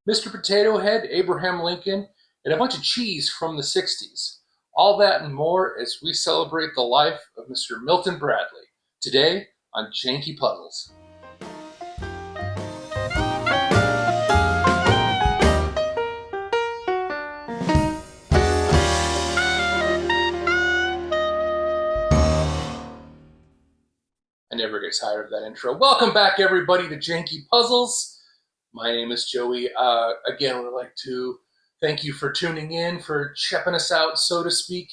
Mr. Potato Head, Abraham Lincoln, and a bunch of cheese from the 60s. All that and more as we celebrate the life of Mr. Milton Bradley, today on Janky Puzzles. I never get tired of that intro. Welcome back, everybody, to Janky Puzzles. My name is Joey. Again, we'd like to thank you for tuning in, for checking us out, so to speak.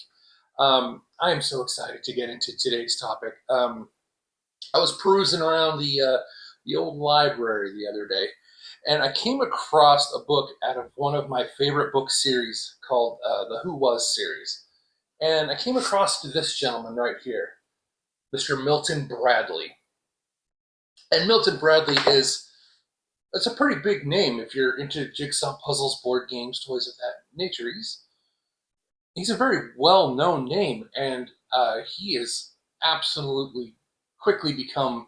I am so excited to get into today's topic. I was perusing around the old library the other day, and I came across a book out of one of my favorite book series called the Who Was series. And I came across this gentleman right here, Mr. Milton Bradley. And Milton Bradley it's a pretty big name if you're into jigsaw puzzles, board games, toys of that nature. He's a very well-known name, and he has absolutely quickly become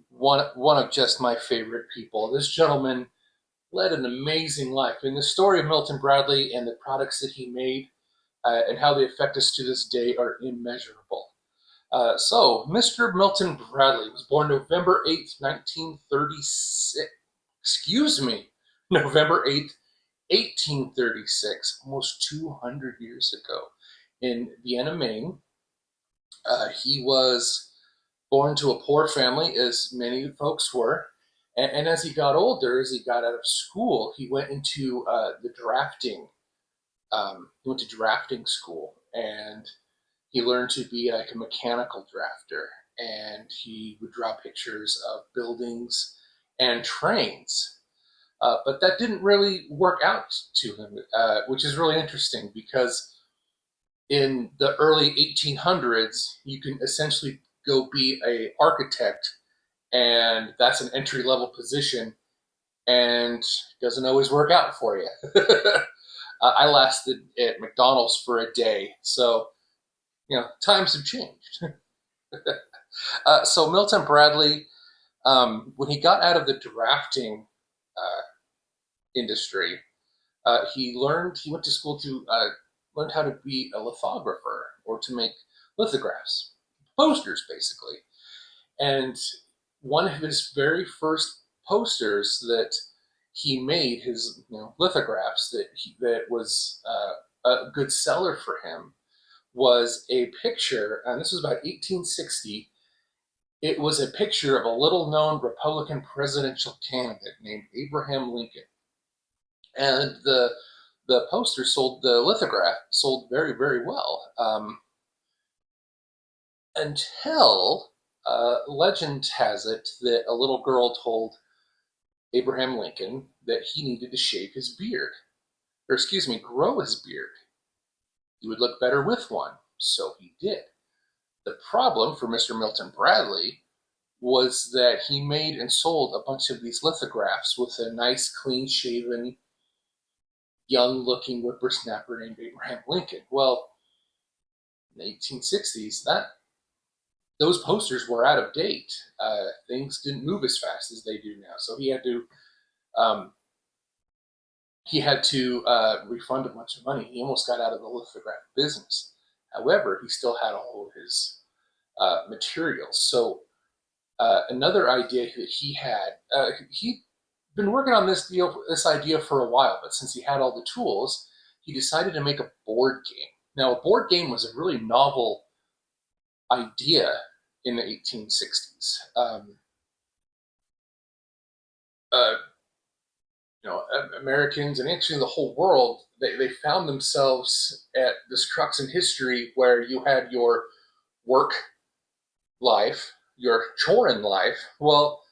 one of just my favorite people. This gentleman led an amazing life, and the story of Milton Bradley and the products that he made and how they affect us to this day are immeasurable. So, Mr. Milton Bradley was born November 8th, 1936. Excuse me, November 8th, 1836, almost 200 years ago, in Vienna, Maine. He was born to a poor family, as many folks were. And as he got older, as he got out of school, he went into the drafting. He went to drafting school, and he learned to be like a mechanical drafter, and he would draw pictures of buildings and trains. But that didn't really work out to him, which is really interesting because in the early 1800s, you can essentially go be an architect, and that's an entry level position, and doesn't always work out for you. I lasted at McDonald's for a day, so times have changed. So Milton Bradley, when he got out of the drafting industry, he went to school to learn how to be a lithographer or to make lithographs, posters basically. And one of his very first posters that he made, his lithographs that was a good seller for him, was a picture, and this was about 1860. It was a picture of a little-known Republican presidential candidate named Abraham Lincoln, and the poster sold, the lithograph sold very, very well, until legend has it that a little girl told Abraham Lincoln that he needed to shave his beard, or excuse me, grow his beard. He would look better with one, so he did. The problem for Mr. Milton Bradley was that he made and sold a bunch of these lithographs with a nice, clean-shaven, young-looking whippersnapper named Abraham Lincoln. Well, in the 1860s, those posters were out of date. Things didn't move as fast as they do now, so he had to refund a bunch of money. He almost got out of the lithograph business. However, he still had all of his materials. So another idea that he had, he'd been working on this idea for a while, but since he had all the tools, he decided to make a board game. Now, a board game was a really novel idea in the 1860s. Americans and actually the whole world, they found themselves at this crux in history where you had your work life, your chore in life. Well,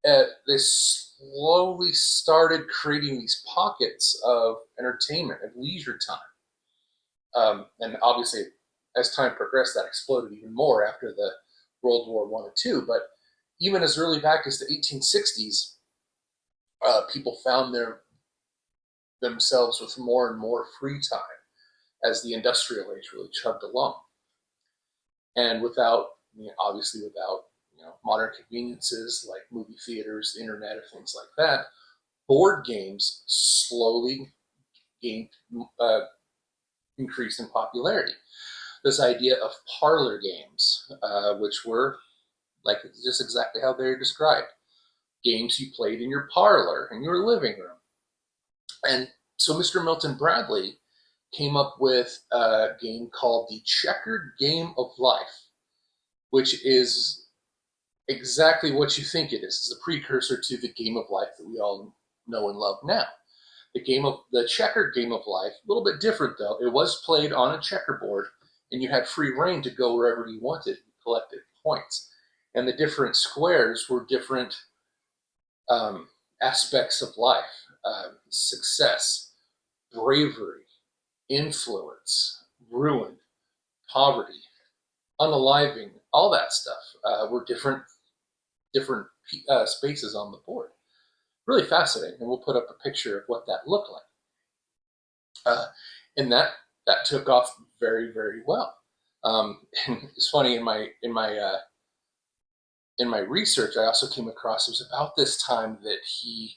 they slowly started creating these pockets of entertainment and leisure time. And obviously, as time progressed, that exploded even more after the World War I and II. But even as early back as the 1860s, people found themselves with more and more free time as the industrial age really chugged along. And obviously without modern conveniences like movie theaters, the internet, or things like that, board games slowly gained increase in popularity. This idea of parlor games, which were like just exactly how they're described, games you played in your parlor, in your living room. And so Mr. Milton Bradley came up with a game called the Checkered Game of Life, which is exactly what you think it is. It's the precursor to the game of life that we all know and love now. The checkered game of life, a little bit different though. It was played on a checkerboard, and you had free reign to go wherever you wanted. You collected points, and the different squares were different aspects of life: success, bravery, influence, ruin, poverty, unaliving. All that stuff were different spaces on the board. Really fascinating, and we'll put up a picture of what that looked like. And that took off very, very well. And it's funny, in my research, I also came across, it was about this time that he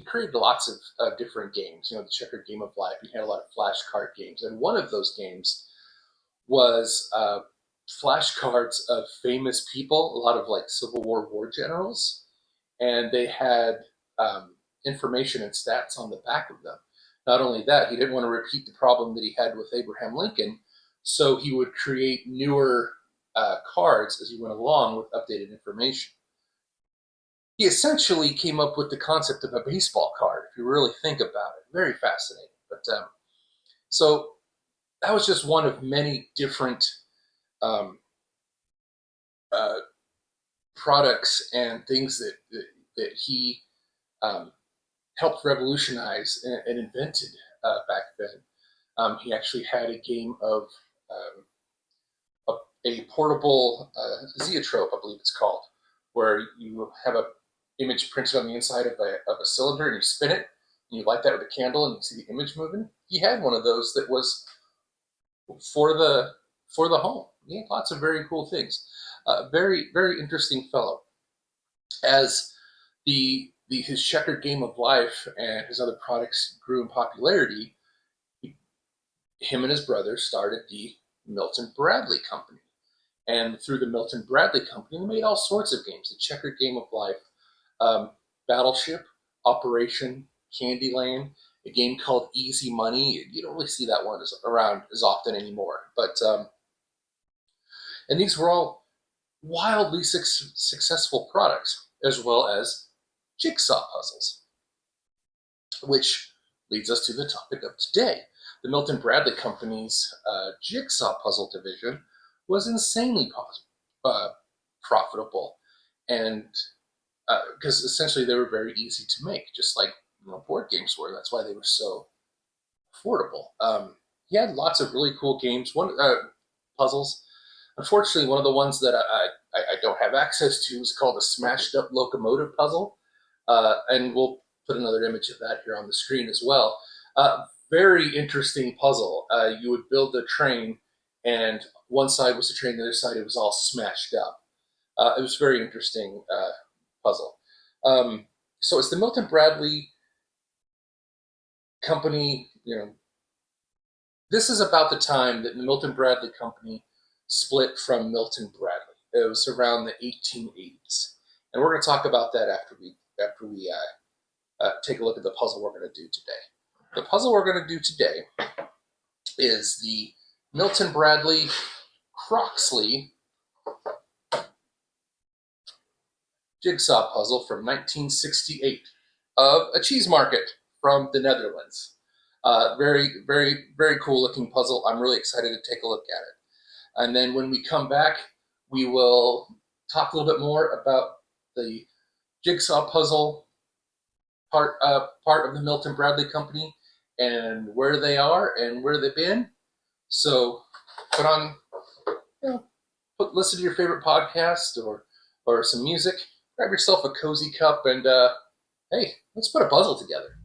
created lots of different games. The Checkered Game of Life. He had a lot of flashcard games, and one of those games was flashcards of famous people, a lot of like Civil War generals, and they had information and stats on the back of them. Not only that, he didn't want to repeat the problem that he had with Abraham Lincoln, so he would create newer cards as he went along with updated information. He essentially came up with the concept of a baseball card, if you really think about it. Very fascinating. But so that was just one of many different products and things that he helped revolutionize and invented back then. He actually had a game of a portable zeotrope, I believe it's called, where you have a image printed on the inside of a cylinder, and you spin it, and you light that with a candle, and you see the image moving. He had one of those that was for the home. He had lots of very cool things. Very, very interesting fellow. As his Checkered Game of Life and his other products grew in popularity, him and his brother started the Milton Bradley Company. And through the Milton Bradley Company, they made all sorts of games. The Checkered Game of Life, Battleship, Operation, Candyland, a game called Easy Money. You don't really see that one around as often anymore. But and these were all wildly successful products, as well as jigsaw puzzles, which leads us to the topic of today. The Milton Bradley Company's jigsaw puzzle division was insanely profitable, and because essentially they were very easy to make, just like board games were. That's why they were so affordable. He had lots of really cool games, puzzles. Unfortunately, one of the ones that I don't have access to is called a smashed up locomotive puzzle, and we'll put another image of that here on the screen as well. Very interesting puzzle. You would build a train, and one side was the train, the other side it was all smashed up. It was a very interesting puzzle. So it's the Milton Bradley Company. This is about the time that the Milton Bradley Company split from Milton Bradley. It was around the 1880s, and we're going to talk about that after we take a look at the puzzle we're going to do today. The puzzle we're going to do today is the Milton Bradley Croxley jigsaw puzzle from 1968 of a cheese market from the Netherlands. Very, very, very cool looking puzzle. I'm really excited to take a look at it. And then when we come back, we will talk a little bit more about the jigsaw puzzle part of the Milton Bradley Company and where they are and where they've been. So listen to your favorite podcast or some music. Grab yourself a cozy cup and hey, let's put a puzzle together.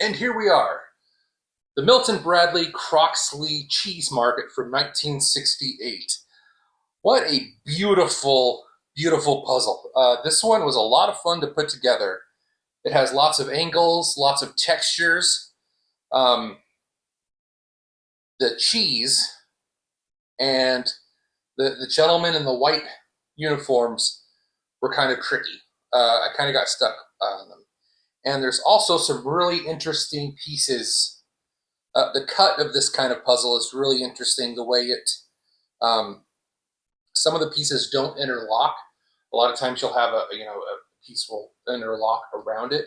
And here we are, the Milton Bradley Croxley cheese market from 1968. What a beautiful, beautiful puzzle. This one was a lot of fun to put together. It has lots of angles, lots of textures. Um, the cheese and the gentleman in the white uniforms were kind of tricky. I kind of got stuck on them. And there's also some really interesting pieces. The cut of this kind of puzzle is really interesting. The way um, some of the pieces don't interlock. A lot of times you'll have a piece will interlock around it.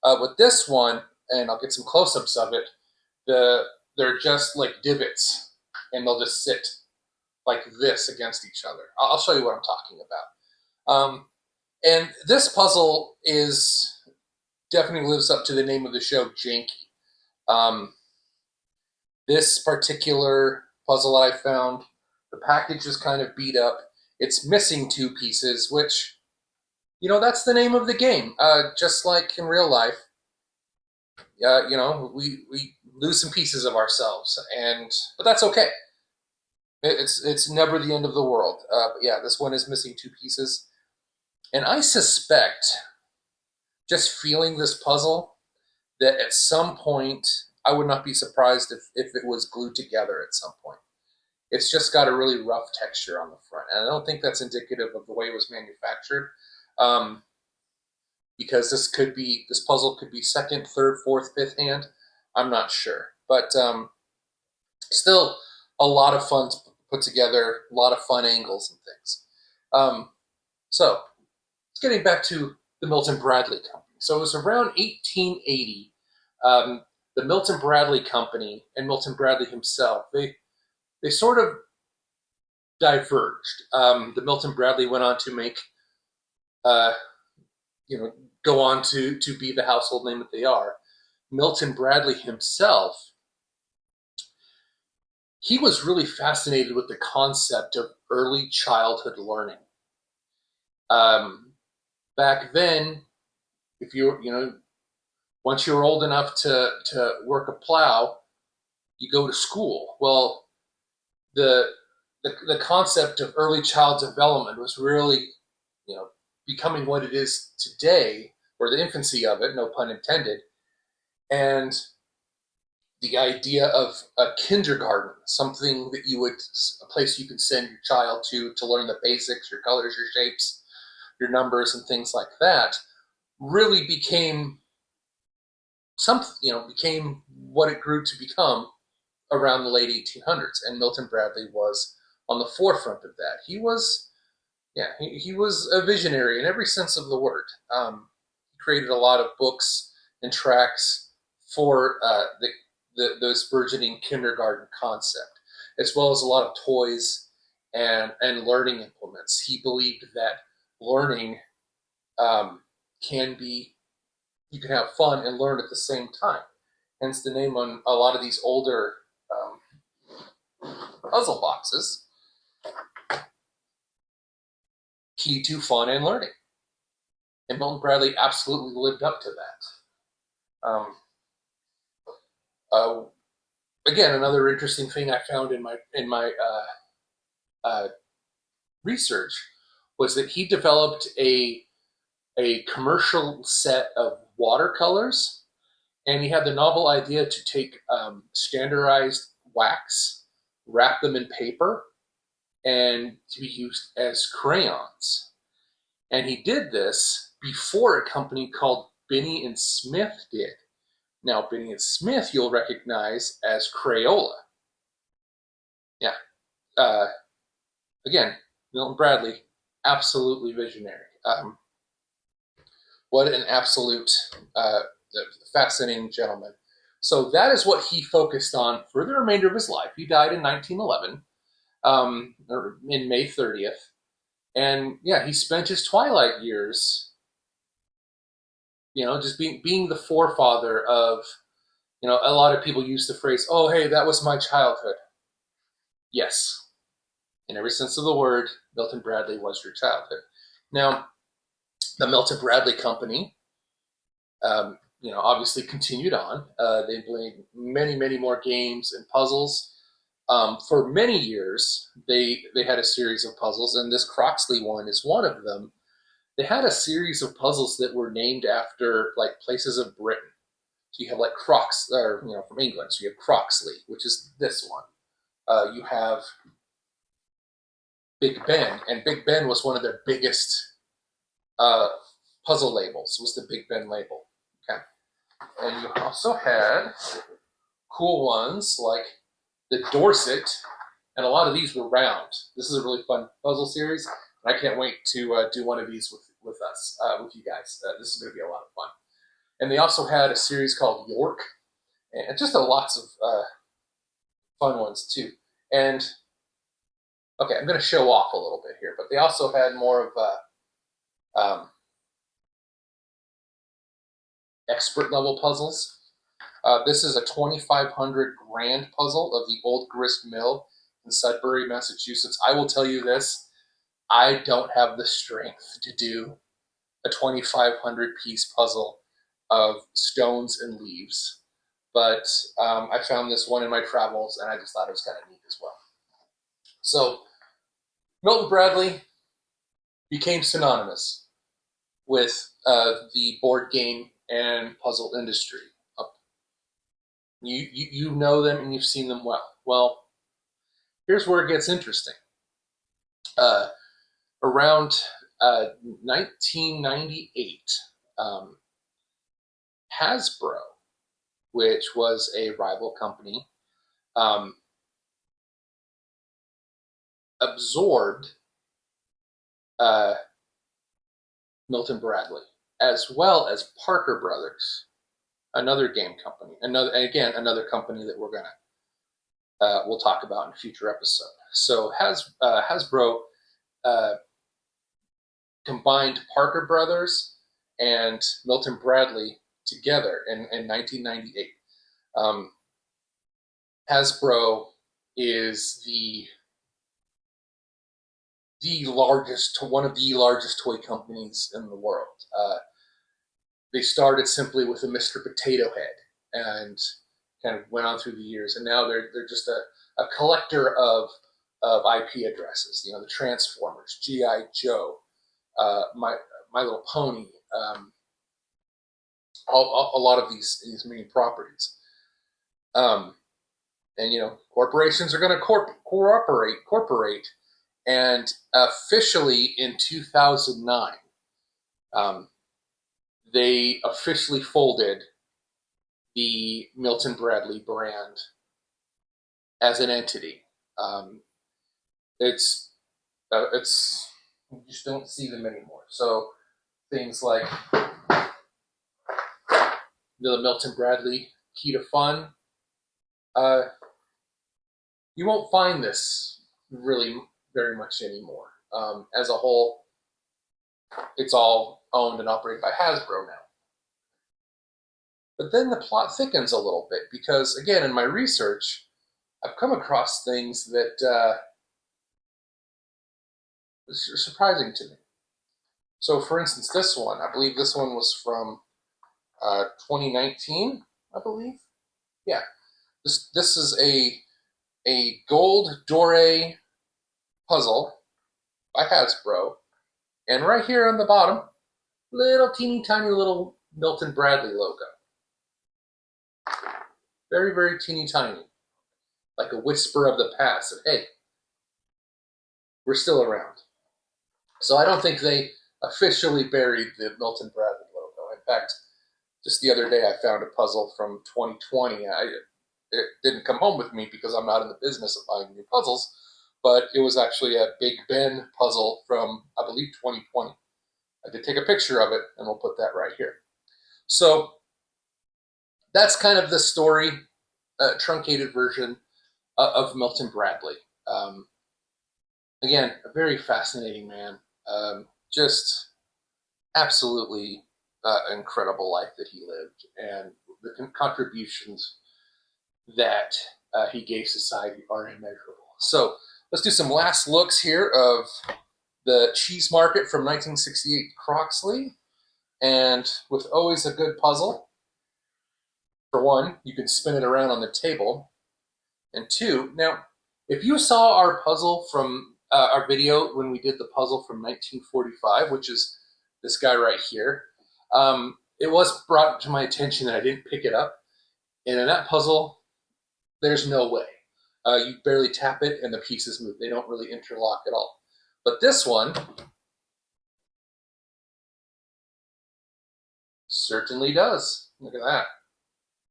With this one, and I'll get some close-ups of it. They're just like divots, and they'll just sit like this against each other. I'll show you what I'm talking about. And this puzzle definitely lives up to the name of the show, Janky. This particular puzzle that I found, the package is kind of beat up. It's missing two pieces, which, that's the name of the game. Just like in real life, we lose some pieces of ourselves, but that's okay. It's never the end of the world. But yeah, this one is missing two pieces. And I suspect, just feeling this puzzle, that at some point, I would not be surprised if it was glued together at some point. It's just got a really rough texture on the front. And I don't think that's indicative of the way it was manufactured. Because this puzzle could be second, third, fourth, fifth hand. I'm not sure. But still a lot of fun to put together, a lot of fun angles and things. So, getting back to the Milton Bradley Company. So it was around 1880. The Milton Bradley Company and Milton Bradley himself, they sort of diverged. The Milton Bradley went on to make, go on to be the household name that they are. Milton Bradley himself, he was really fascinated with the concept of early childhood learning. Back then, if once you were old enough to work a plow, you go to school. Well, the concept of early child development was really, becoming what it is today, or the infancy of it, no pun intended. And the idea of a kindergarten, something that a place you could send your child to learn the basics, your colors, your shapes, your numbers, and things like that, really became became what it grew to become around the late 1800s. And Milton Bradley was on the forefront of that. He was a visionary in every sense of the word. He created a lot of books and tracts for those burgeoning kindergarten concept, as well as a lot of toys and learning implements. He believed that learning you can have fun and learn at the same time. Hence the name on a lot of these older puzzle boxes, Key to Fun and Learning. And Milton Bradley absolutely lived up to that. Again, another interesting thing I found in my research was that he developed a commercial set of watercolors, and he had the novel idea to take standardized wax, wrap them in paper, and to be used as crayons. And he did this before a company called Binney and Smith did. Now, Binney and Smith you'll recognize as Crayola. Yeah. Again, Milton Bradley, absolutely visionary. What an absolute fascinating gentleman. So that is what he focused on for the remainder of his life. He died in 1911, in May 30th. And yeah, he spent his twilight years, just being the forefather of, a lot of people use the phrase, oh, hey, that was my childhood. Yes. In every sense of the word, Milton Bradley was your childhood. Now, the Milton Bradley Company, obviously continued on. They made many, many more games and puzzles. For many years, they had a series of puzzles, and this Croxley one is one of them. They had a series of puzzles that were named after like places of Britain. So you have like Crox, or from England. So you have Croxley, which is this one. You have Big Ben, and Big Ben was one of their biggest uh, puzzle labels. Was the Big Ben label? Okay, and you also had cool ones like the Dorset, and a lot of these were round. This is a really fun puzzle series, and I can't wait to do one of these with us, with you guys. This is going to be a lot of fun. And they also had a series called York, and just lots of fun ones too. And okay, I'm going to show off a little bit here, but they also had more of expert level puzzles. This is a 2,500 grand puzzle of the Old Grist Mill in Sudbury, Massachusetts. I will tell you this, I don't have the strength to do a 2,500 piece puzzle of stones and leaves. But I found this one in my travels, and I just thought it was kind of neat as well. So Milton Bradley became synonymous with the board game and puzzle industry. You know them and you've seen them well. Well, here's where it gets interesting. Around 1998, Hasbro, which was a rival company, absorbed Milton Bradley, as well as Parker Brothers, another game company, another company that we'll talk about in a future episode. So Hasbro combined Parker Brothers and Milton Bradley together in 1998. Hasbro is one of the largest toy companies in the world. They started simply with a Mr. Potato Head and kind of went on through the years, and now they're just a collector of IP addresses. The Transformers, G.I. Joe, My Little Pony, a lot of these main properties. And corporations are going to cooperate, and officially in 2009, they officially folded the Milton Bradley brand as an entity. It's you just don't see them anymore. So things like the Milton Bradley Key to Fun, you won't find this really very much anymore. As a whole, it's all owned and operated by Hasbro now. But then the plot thickens a little bit because, again, in my research, I've come across things that are surprising to me. So, for instance, this one, I believe this one was from 2019, I believe. Yeah, this is a gold doré puzzle by Hasbro, and right here on the bottom, little teeny tiny little Milton Bradley logo. Very, very teeny tiny, like a whisper of the past of, hey, we're still around. So I don't think they officially buried the Milton Bradley logo. In fact, just the other day I found a puzzle from 2020. It didn't come home with me because I'm not in the business of buying new puzzles, but it was actually a Big Ben puzzle from, I believe, 2020. I did take a picture of it, and we'll put that right here. So that's kind of the story, truncated version of Milton Bradley. Again, a very fascinating man. Just absolutely incredible life that he lived, and the contributions that he gave society are immeasurable. So let's do some last looks here of the cheese market from 1968 Croxley, and with always a good puzzle, For one, you can spin it around on the table. And two, now, if you saw our puzzle from our video when we did the puzzle from 1945, which is this guy right here, it was brought to my attention that I didn't pick it up. And in that puzzle, there's no way. You barely tap it and the pieces move. They don't really interlock at all. But this one certainly does. Look at that.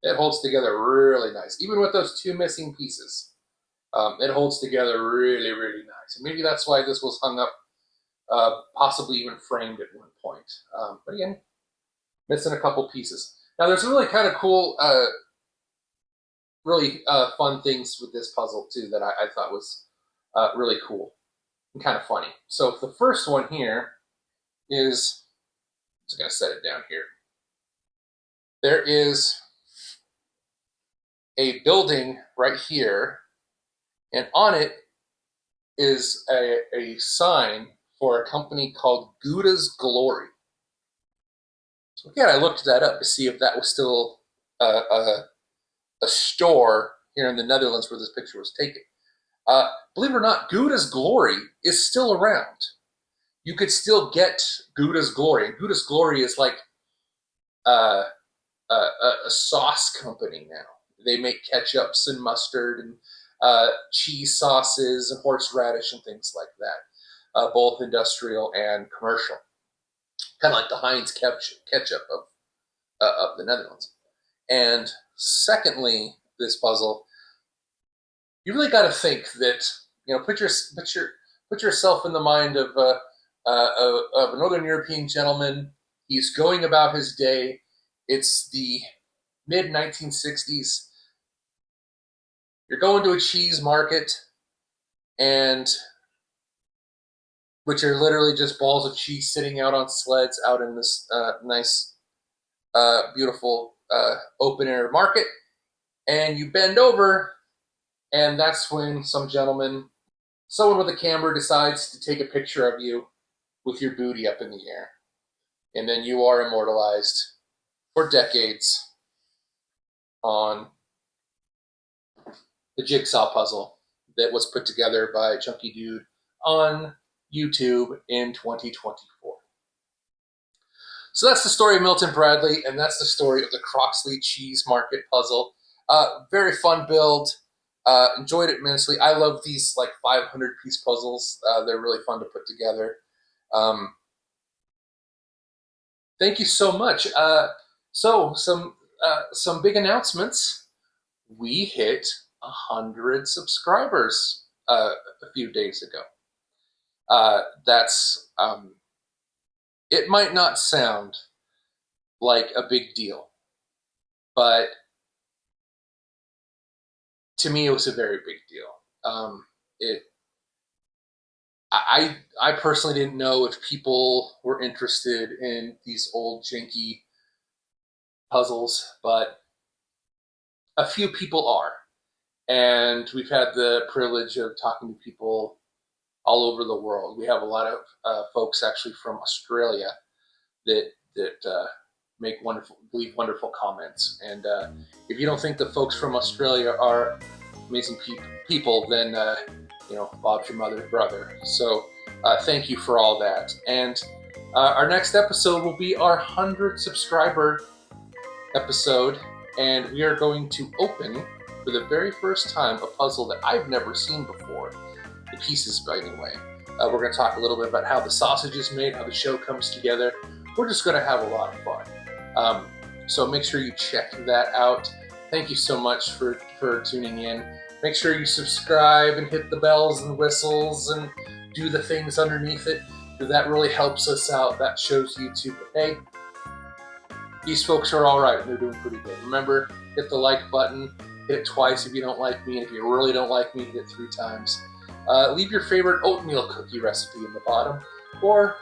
It holds together really nice. Even with those two missing pieces, it holds together really, really nice. And maybe that's why this was hung up, possibly even framed at one point. But again, missing a couple pieces. Now there's really kind of cool, really fun things with this puzzle too that I thought was really cool and kind of funny. So the first one here is, I'm just going to set it down here. There is a building right here, and on it is a sign for a company called Gouda's Glory. So again, I looked that up to see if that was still a store here in the Netherlands where this picture was taken. Believe it or not, Gouda's Glory is still around. You could still get Gouda's Glory. And Gouda's Glory is like a sauce company now. They make ketchups and mustard and cheese sauces and horseradish and things like that, both industrial and commercial. Kind of like the Heinz ketchup of the Netherlands. And secondly, this puzzle, you really got to think that, you know, put yourself in the mind of a Northern European gentleman. He's going about his day. It's the mid-1960s. You're going to a cheese market, and which are literally just balls of cheese sitting out on sleds out in this nice, beautiful open air market. And you bend over, and that's when someone with a camera decides to take a picture of you with your booty up in the air. And then you are immortalized for decades on the jigsaw puzzle that was put together by Chunky Dude on YouTube in 2024. So that's the story of Milton Bradley, and that's the story of the Croxley Cheese Market puzzle. Very fun build. Enjoyed it immensely. I love these like 500-piece puzzles. They're really fun to put together. Thank you so much. So some big announcements. We hit 100 subscribers a few days ago. That's it might not sound like a big deal, but to me, it was a very big deal. I personally didn't know if people were interested in these old janky puzzles, but a few people are. And we've had the privilege of talking to people all over the world. We have a lot of folks actually from Australia that leave wonderful comments. And if you don't think the folks from Australia are amazing people, then Bob's your mother's brother. So thank you for all that. And our next episode will be our 100 subscriber episode, and we are going to open for the very first time a puzzle that I've never seen before. The pieces, anyway. We're going to talk a little bit about how the sausage is made, how the show comes together. We're just going to have a lot of fun. So make sure you check that out. Thank you so much for tuning in. Make sure you subscribe and hit the bells and whistles and do the things underneath it, because that really helps us out. That shows YouTube that, hey, these folks are all right and they're doing pretty good. Remember, hit the like button. Hit it twice if you don't like me. And if you really don't like me, hit it 3 times. Leave your favorite oatmeal cookie recipe in the bottom, or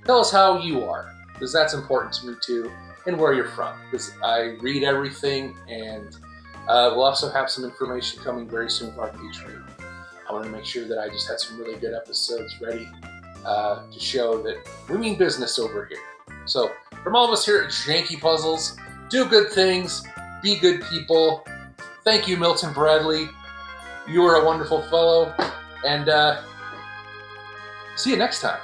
tell us how you are, because that's important to me too, and where you're from, because I read everything, and we'll also have some information coming very soon for our Patreon. I want to make sure that I just had some really good episodes ready to show that we mean business over here. So from all of us here at Janky Puzzles, Do good things. Be good people. Thank you, Milton Bradley. You are a wonderful fellow. And see you next time.